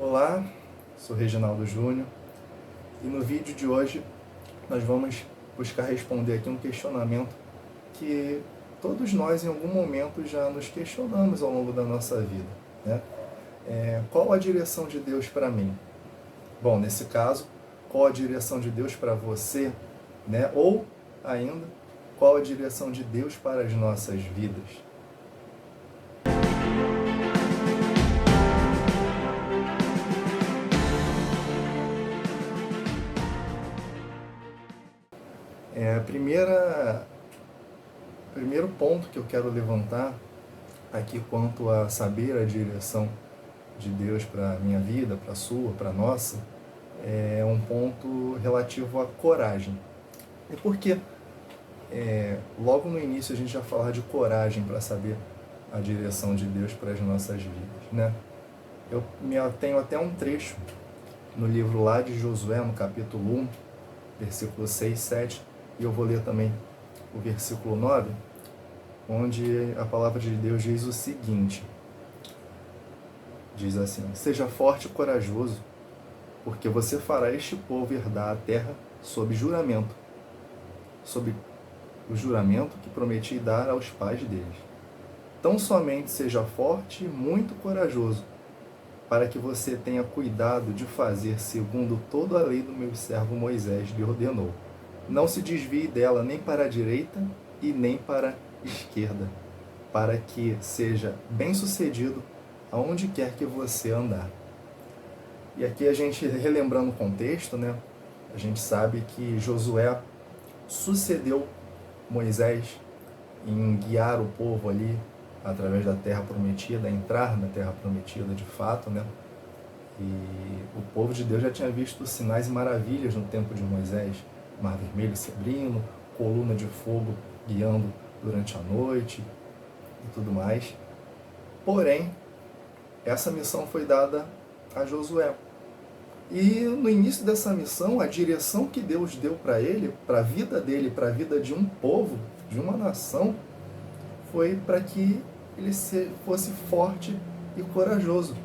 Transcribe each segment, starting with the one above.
Olá, sou Reginaldo Júnior e no vídeo de hoje nós vamos buscar responder aqui um questionamento que todos nós em algum momento já nos questionamos ao longo da nossa vida, né? Qual a direção de Deus para mim? Bom, nesse caso, qual a direção de Deus para você, né? Ou ainda, qual a direção de Deus para as nossas vidas? Primeiro ponto que eu quero levantar aqui quanto a saber a direção de Deus para a minha vida, para a sua, para a nossa, é um ponto relativo à coragem. E por que logo no início a gente já falar de coragem para saber a direção de Deus para as nossas vidas, né? Tenho até um trecho no livro lá de Josué, no capítulo 1, versículo 6, 7, e eu vou ler também o versículo 9, onde a palavra de Deus diz o seguinte, diz assim: seja forte e corajoso, porque você fará este povo herdar a terra sob juramento, sob o juramento que prometi dar aos pais deles. Tão somente seja forte e muito corajoso, para que você tenha cuidado de fazer segundo toda a lei do meu servo Moisés lhe ordenou. Não se desvie dela nem para a direita e nem para a esquerda, para que seja bem-sucedido aonde quer que você andar. E aqui a gente, relembrando o contexto, né, a gente sabe que Josué sucedeu Moisés em guiar o povo ali através da terra prometida, entrar na terra prometida de fato, né? E o povo de Deus já tinha visto sinais e maravilhas no tempo de Moisés, mar vermelho se abrindo, coluna de fogo guiando durante a noite e tudo mais. Porém, essa missão foi dada a Josué. E no início dessa missão, a direção que Deus deu para ele, para a vida dele, para a vida de um povo, de uma nação, foi para que ele fosse forte e corajoso.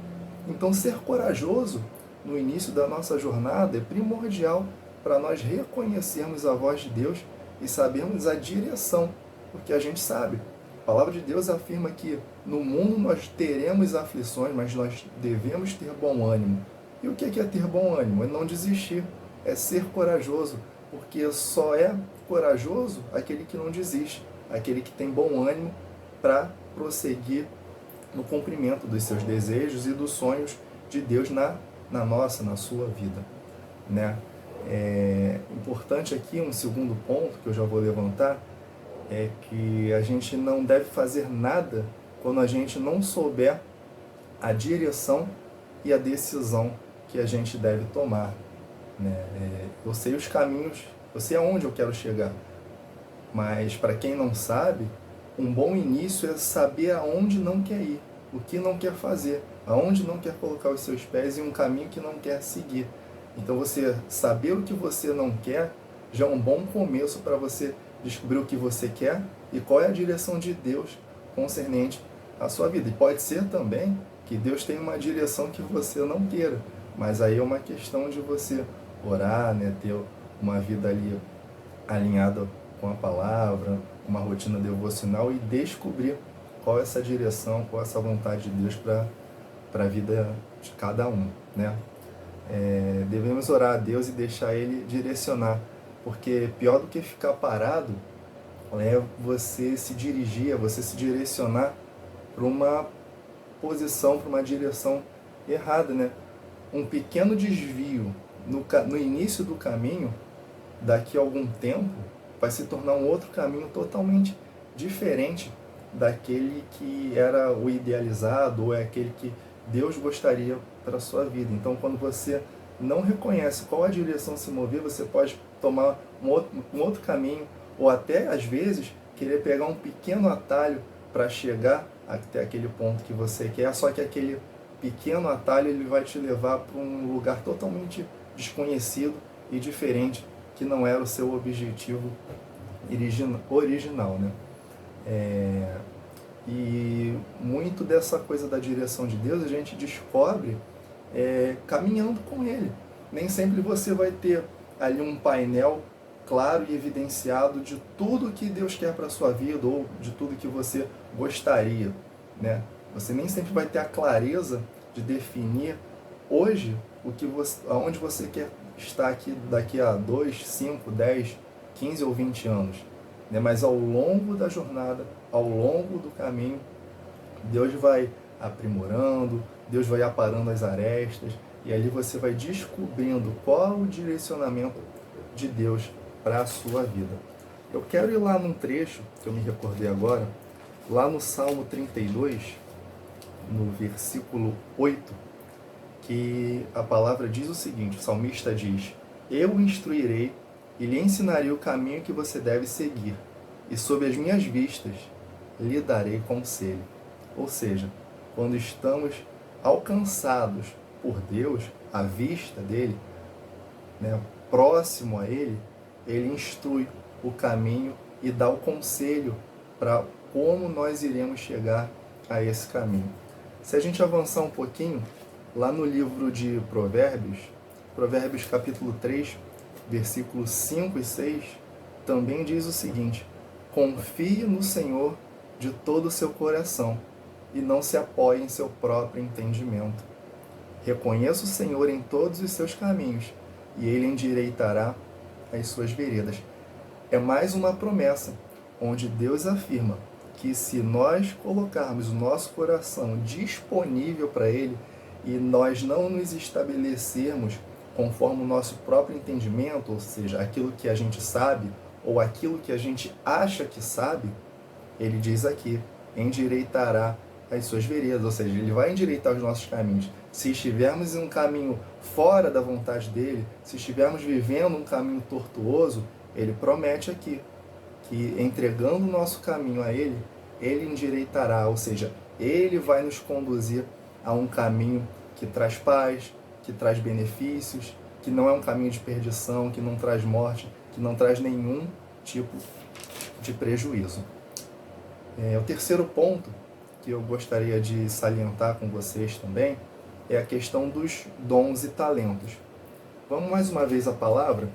Então, ser corajoso no início da nossa jornada é primordial para nós reconhecermos a voz de Deus e sabermos a direção, porque a gente sabe. A palavra de Deus afirma que no mundo nós teremos aflições, mas nós devemos ter bom ânimo. E o que é ter bom ânimo? É não desistir, é ser corajoso, porque só é corajoso aquele que não desiste, aquele que tem bom ânimo para prosseguir no cumprimento dos seus desejos e dos sonhos de Deus na sua vida, né? Importante aqui, um segundo ponto que eu já vou levantar, é que a gente não deve fazer nada quando a gente não souber a direção e a decisão que a gente deve tomar, né? Eu sei os caminhos, eu sei aonde eu quero chegar, mas para quem não sabe, um bom início é saber aonde não quer ir, o que não quer fazer, aonde não quer colocar os seus pés em um caminho que não quer seguir. Então você saber o que você não quer já é um bom começo para você descobrir o que você quer e qual é a direção de Deus concernente à sua vida. E pode ser também que Deus tenha uma direção que você não queira, mas aí é uma questão de você orar, né, ter uma vida ali alinhada com a palavra, uma rotina devocional e descobrir qual é essa direção, qual é essa vontade de Deus para a vida de cada um, né? Devemos orar a Deus e deixar Ele direcionar, porque pior do que ficar parado é você se dirigir, é você se direcionar para uma posição, para uma direção errada, né? Um pequeno desvio no início do caminho, daqui a algum tempo, vai se tornar um outro caminho totalmente diferente daquele que era o idealizado ou é aquele que Deus gostaria para a sua vida. Então, quando você não reconhece qual a direção se mover, você pode tomar um outro caminho ou até, às vezes, querer pegar um pequeno atalho para chegar até aquele ponto que você quer, só que aquele pequeno atalho ele vai te levar para um lugar totalmente desconhecido e diferente, que não era o seu objetivo original, né? E muito dessa coisa da direção de Deus a gente descobre caminhando com Ele. Nem sempre você vai ter ali um painel claro e evidenciado de tudo que Deus quer para a sua vida ou de tudo que você gostaria, né? Você nem sempre vai ter a clareza de definir hoje aonde você quer estar aqui daqui a 2, 5, 10, 15 ou 20 anos, né? Mas ao longo da jornada, ao longo do caminho, Deus vai aprimorando, Deus vai aparando as arestas, e ali você vai descobrindo qual o direcionamento de Deus para a sua vida. Eu quero ir lá num trecho que eu me recordei agora, lá no Salmo 32, no versículo 8, que a palavra diz o seguinte, o salmista diz: eu o instruirei e lhe ensinarei o caminho que você deve seguir, e sob as minhas vistas lhe darei conselho. Ou seja, quando estamos alcançados por Deus, à vista dele, né, próximo a ele, ele instrui o caminho e dá o conselho para como nós iremos chegar a esse caminho. Se a gente avançar um pouquinho, lá no livro de Provérbios, Provérbios capítulo 3, versículos 5 e 6, também diz o seguinte: confie no Senhor de todo o seu coração e não se apoie em seu próprio entendimento. Reconheça o Senhor em todos os seus caminhos e ele endireitará as suas veredas. É mais uma promessa, onde Deus afirma que se nós colocarmos o nosso coração disponível para Ele e nós não nos estabelecermos conforme o nosso próprio entendimento, ou seja, aquilo que a gente sabe ou aquilo que a gente acha que sabe, Ele diz aqui, endireitará as suas veredas, ou seja, Ele vai endireitar os nossos caminhos. Se estivermos em um caminho fora da vontade dEle, se estivermos vivendo um caminho tortuoso, Ele promete aqui que entregando o nosso caminho a Ele, Ele endireitará, ou seja, Ele vai nos conduzir a um caminho que traz paz, que traz benefícios, que não é um caminho de perdição, que não traz morte, que não traz nenhum tipo de prejuízo. O terceiro ponto que eu gostaria de salientar com vocês também é a questão dos dons e talentos. Vamos mais uma vez à palavra,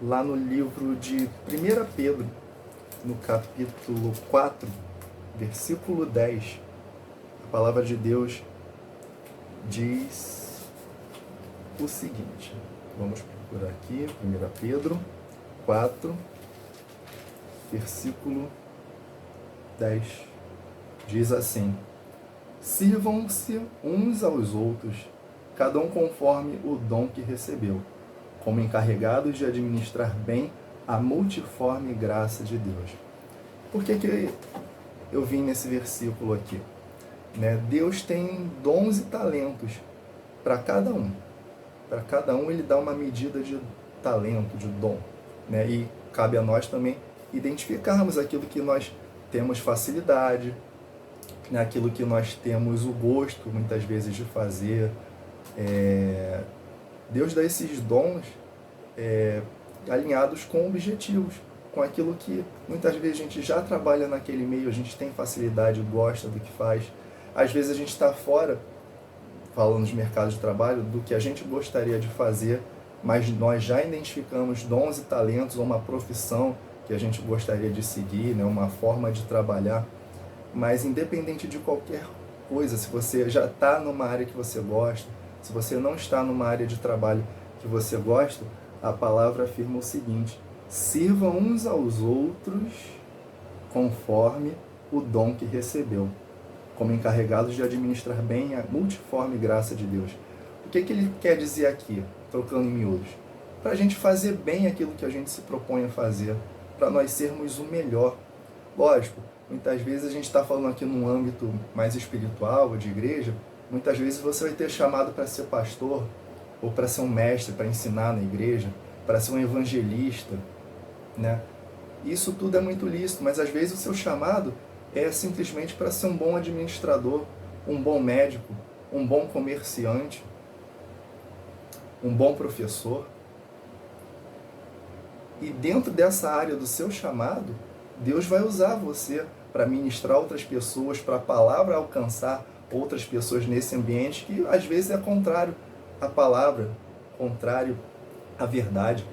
lá no livro de 1 Pedro, no capítulo 4, versículo 10, a palavra de Deus diz o seguinte, vamos procurar aqui, 1 Pedro 4, versículo 10, diz assim: sirvam-se uns aos outros, cada um conforme o dom que recebeu, como encarregados de administrar bem a multiforme graça de Deus. Por que eu vim nesse versículo aqui? Deus tem dons e talentos para cada um. Para cada um Ele dá uma medida de talento, de dom. E cabe a nós também identificarmos aquilo que nós temos facilidade, aquilo que nós temos o gosto, muitas vezes, de fazer. Deus dá esses dons alinhados com objetivos, com aquilo que muitas vezes a gente já trabalha naquele meio, a gente tem facilidade, gosta do que faz. Às vezes a gente está fora, falando de mercado de trabalho, do que a gente gostaria de fazer, mas nós já identificamos dons e talentos, ou uma profissão que a gente gostaria de seguir, uma forma de trabalhar. Mas independente de qualquer coisa, se você já está numa área que você gosta, se você não está numa área de trabalho que você gosta, a palavra afirma o seguinte: sirvam uns aos outros conforme o dom que recebeu, como encarregados de administrar bem a multiforme graça de Deus. O que ele quer dizer aqui, trocando em miúdos? Para a gente fazer bem aquilo que a gente se propõe a fazer, para nós sermos o melhor. Lógico, muitas vezes a gente está falando aqui num âmbito mais espiritual, de igreja, muitas vezes você vai ter chamado para ser pastor, ou para ser um mestre, para ensinar na igreja, para ser um evangelista, Isso tudo é muito lícito, mas às vezes o seu chamado é simplesmente para ser um bom administrador, um bom médico, um bom comerciante, um bom professor. E dentro dessa área do seu chamado, Deus vai usar você para ministrar outras pessoas, para a palavra alcançar outras pessoas nesse ambiente que às vezes é contrário a palavra, contrário à verdade,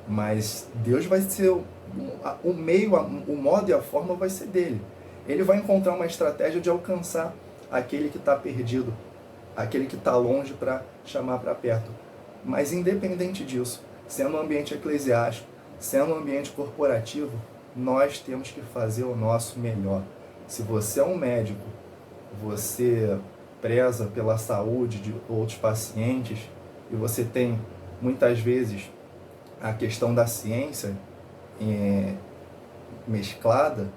mas Deus vai ser o meio, o modo e a forma vai ser dele. Ele vai encontrar uma estratégia de alcançar aquele que está perdido, aquele que está longe, para chamar para perto. Mas independente disso, sendo um ambiente eclesiástico, sendo um ambiente corporativo, nós temos que fazer o nosso melhor. Se você é um médico, você preza pela saúde de outros pacientes e você tem muitas vezes a questão da ciência mesclada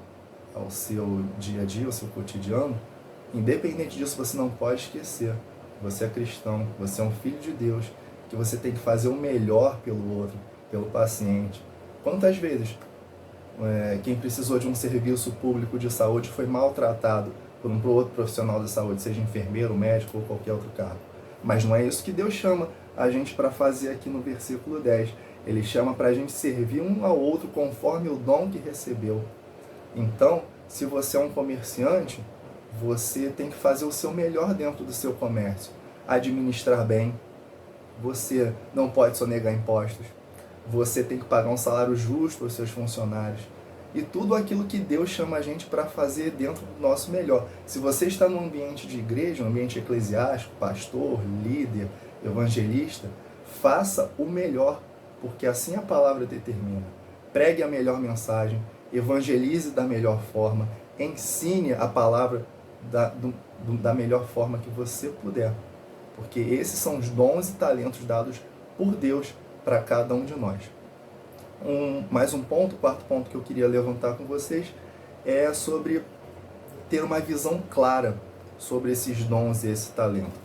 ao seu dia a dia, ao seu cotidiano, independente disso, você não pode esquecer. Você é cristão, você é um filho de Deus, que você tem que fazer o melhor pelo outro, pelo paciente. Quantas vezes quem precisou de um serviço público de saúde foi maltratado por um outro profissional da saúde, seja enfermeiro, médico ou qualquer outro cargo? Mas não é isso que Deus chama a gente para fazer aqui no versículo 10. Ele chama para a gente servir um ao outro conforme o dom que recebeu. Então, se você é um comerciante, você tem que fazer o seu melhor dentro do seu comércio. Administrar bem. Você não pode sonegar impostos. Você tem que pagar um salário justo para os seus funcionários. E tudo aquilo que Deus chama a gente para fazer dentro do nosso melhor. Se você está num ambiente de igreja, um ambiente eclesiástico, pastor, líder, evangelista, faça o melhor, porque assim a palavra determina. Pregue a melhor mensagem, evangelize da melhor forma, ensine a palavra da melhor forma que você puder. Porque esses são os dons e talentos dados por Deus para cada um de nós. Mais um ponto, o quarto ponto que eu queria levantar com vocês é sobre ter uma visão clara sobre esses dons e esse talento.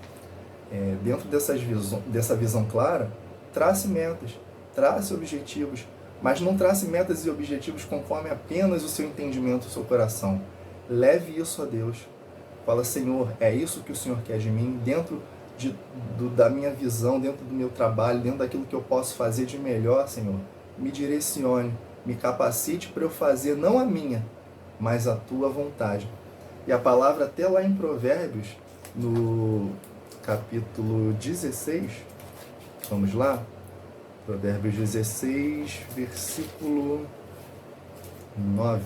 Dentro dessa visão clara, trace metas, trace objetivos, mas não trace metas e objetivos conforme apenas o seu entendimento, o seu coração. Leve isso a Deus. Fala, Senhor, é isso que o Senhor quer de mim, dentro da minha visão, dentro do meu trabalho, dentro daquilo que eu posso fazer de melhor, Senhor. Me direcione, me capacite para eu fazer não a minha, mas a tua vontade. E a palavra até lá em Provérbios, no capítulo 16, vamos lá? Provérbios 16, versículo 9.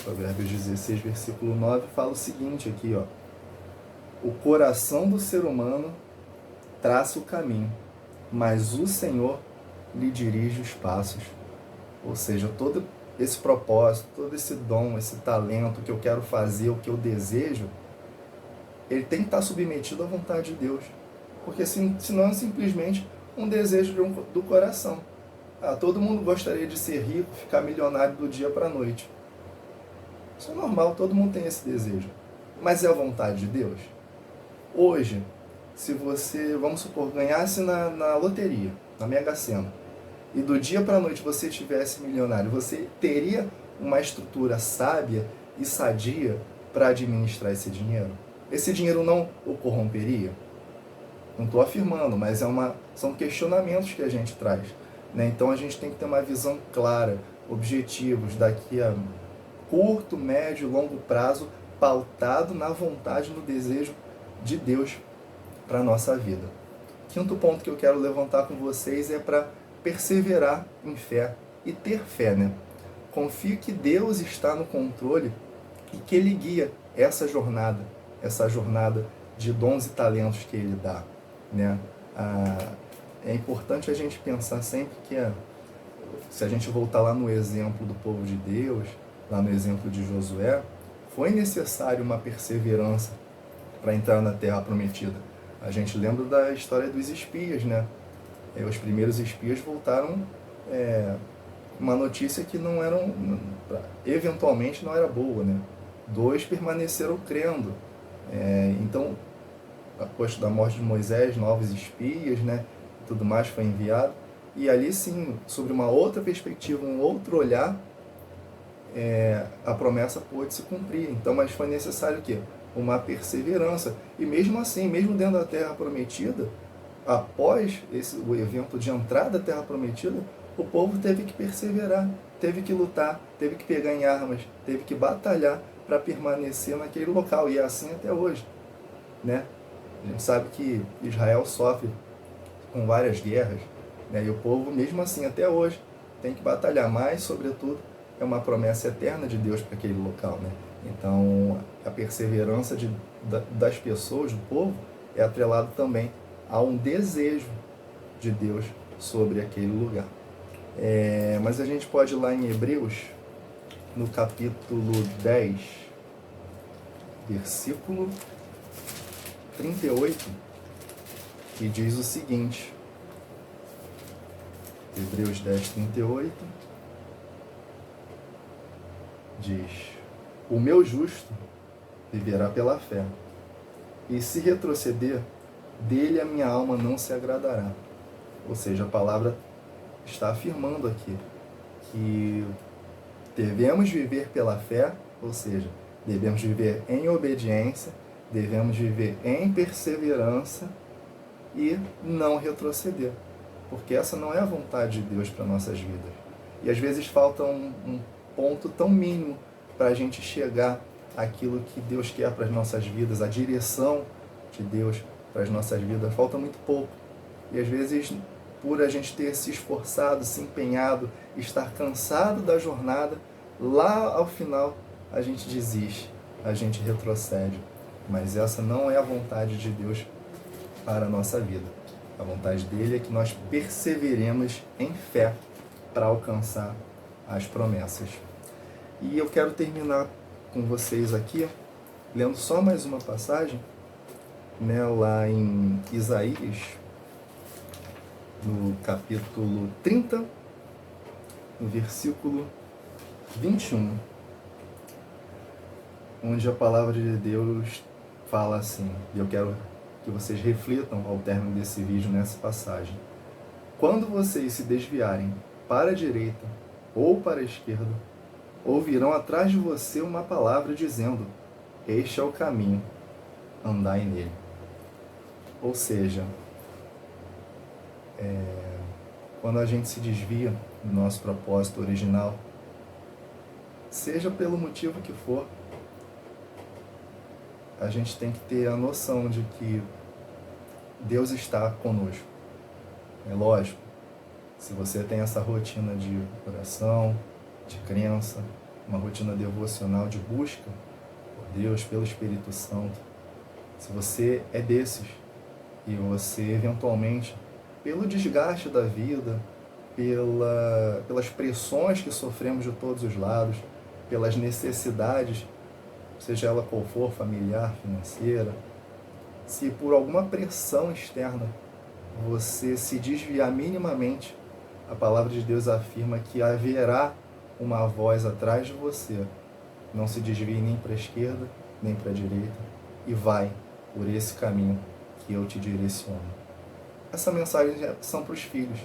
Provérbios 16, versículo 9, fala o seguinte aqui, ó. O coração do ser humano traça o caminho, mas o Senhor lhe dirige os passos. Ou seja, todo esse propósito, todo esse dom, esse talento que eu quero fazer, o que eu desejo, ele tem que estar submetido à vontade de Deus. Porque senão é simplesmente um desejo do coração. Todo mundo gostaria de ser rico, ficar milionário do dia para a noite. Isso é normal, todo mundo tem esse desejo. Mas é a vontade de Deus? Hoje, se você, vamos supor, ganhasse na loteria, na Mega Sena, e do dia para a noite você tivesse milionário, você teria uma estrutura sábia e sadia para administrar esse dinheiro? Esse dinheiro não o corromperia? Não estou afirmando, mas são questionamentos que a gente traz. Né? Então a gente tem que ter uma visão clara, objetivos daqui a curto, médio, longo prazo, pautado na vontade, no desejo de Deus para a nossa vida. Quinto ponto que eu quero levantar com vocês é para perseverar em fé e ter fé, né? Confie que Deus está no controle e que Ele guia essa jornada de dons e talentos que Ele dá, né? É importante a gente pensar sempre que, se a gente voltar lá no exemplo do povo de Deus, lá no exemplo de Josué, foi necessário uma perseverança para entrar na Terra Prometida. A gente lembra da história dos espias, né? Os primeiros espias voltaram uma notícia que eventualmente não era boa, né? 2 permaneceram crendo. Então, após da morte de Moisés, novos espias, né? Tudo mais foi enviado. E ali sim, sobre uma outra perspectiva, um outro olhar, a promessa pôde se cumprir. Então, mas foi necessário o quê? Uma perseverança. E mesmo assim, mesmo dentro da Terra Prometida, após o evento de entrada da Terra Prometida, o povo teve que perseverar, teve que lutar, teve que pegar em armas, teve que batalhar para permanecer naquele local, e é assim até hoje, né? A gente sabe que Israel sofre com várias guerras, né? E o povo, mesmo assim, até hoje, tem que batalhar, mas, sobretudo, é uma promessa eterna de Deus para aquele local, né? Então, a perseverança das pessoas, do povo, é atrelado também a um desejo de Deus sobre aquele lugar. Mas a gente pode ir lá em Hebreus, no capítulo 10, versículo 38, que diz o seguinte: Hebreus 10, 38, diz: o meu justo viverá pela fé, e se retroceder, dele a minha alma não se agradará. Ou seja, a palavra está afirmando aqui que devemos viver pela fé, ou seja, devemos viver em obediência, devemos viver em perseverança e não retroceder, porque essa não é a vontade de Deus para nossas vidas. E às vezes falta um ponto tão mínimo para a gente chegar àquilo que Deus quer para as nossas vidas, a direção de Deus para as nossas vidas, falta muito pouco. E às vezes, por a gente ter se esforçado, se empenhado, estar cansado da jornada, lá ao final a gente desiste, a gente retrocede. Mas essa não é a vontade de Deus para a nossa vida. A vontade dele é que nós perseveremos em fé para alcançar as promessas. E eu quero terminar com vocês aqui, lendo só mais uma passagem, né, lá em Isaías, no capítulo 30, no versículo 21, onde a palavra de Deus fala assim, e eu quero que vocês reflitam ao término desse vídeo nessa passagem. Quando vocês se desviarem para a direita ou para a esquerda, ouvirão atrás de você uma palavra dizendo: este é o caminho, andai nele. Ou seja, quando a gente se desvia do nosso propósito original, seja pelo motivo que for, a gente tem que ter a noção de que Deus está conosco. É lógico, se você tem essa rotina de oração, de crença, uma rotina devocional de busca por Deus, pelo Espírito Santo, se você é desses e você eventualmente, pelo desgaste da vida, pelas pressões que sofremos de todos os lados, pelas necessidades, seja ela qual for, familiar, financeira, se por alguma pressão externa você se desviar minimamente, a palavra de Deus afirma que haverá uma voz atrás de você. Não se desvie nem para a esquerda, nem para a direita, e vai por esse caminho que eu te direciono. Essa mensagem são para os filhos,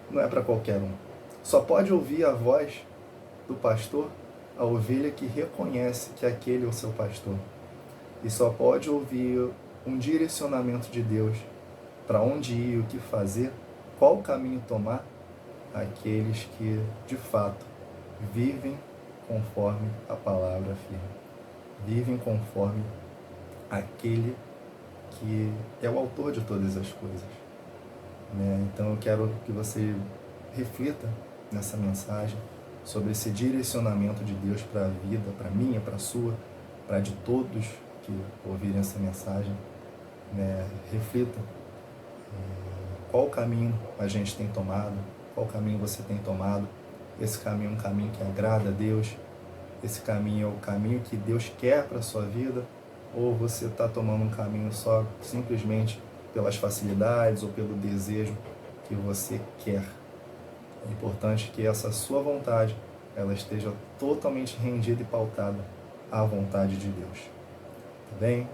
não é para qualquer um. Só pode ouvir a voz do pastor a ovelha que reconhece que aquele é o seu pastor. E só pode ouvir um direcionamento de Deus para onde ir e o que fazer, qual caminho tomar, aqueles que, de fato, vivem conforme a palavra afirma. Vivem conforme aquele que é o autor de todas as coisas. Então eu quero que você reflita nessa mensagem sobre esse direcionamento de Deus para a vida, para a minha, para a sua, para de todos que ouvirem essa mensagem. Reflita qual caminho a gente tem tomado, qual caminho você tem tomado. Esse caminho é um caminho que agrada a Deus, esse caminho é o caminho que Deus quer para a sua vida, ou você está tomando um caminho só simplesmente pelas facilidades ou pelo desejo que você quer. É importante que essa sua vontade ela esteja totalmente rendida e pautada à vontade de Deus. Tá bem?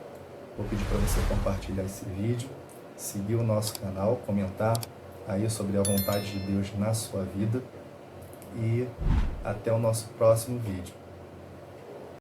Vou pedir para você compartilhar esse vídeo, seguir o nosso canal, comentar aí sobre a vontade de Deus na sua vida e até o nosso próximo vídeo.